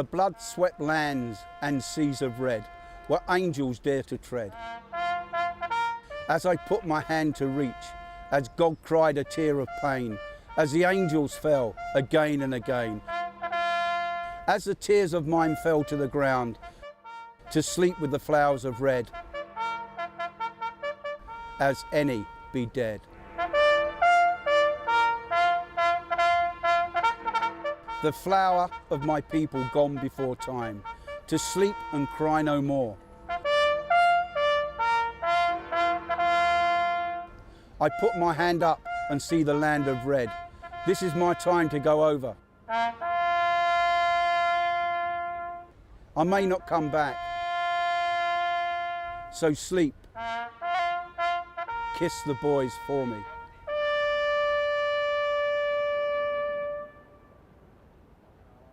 The blood-swept lands and seas of red, where angels dare to tread. As I put my hand to reach, as God cried a tear of pain, as the angels fell again and again, as the tears of mine fell to the ground, to sleep with the flowers of red, as any be dead. The flower of my people gone before time, to sleep and cry no more. I put my hand up and see the land of red. This is my time to go over. I may not come back, so sleep. Kiss the boys for me.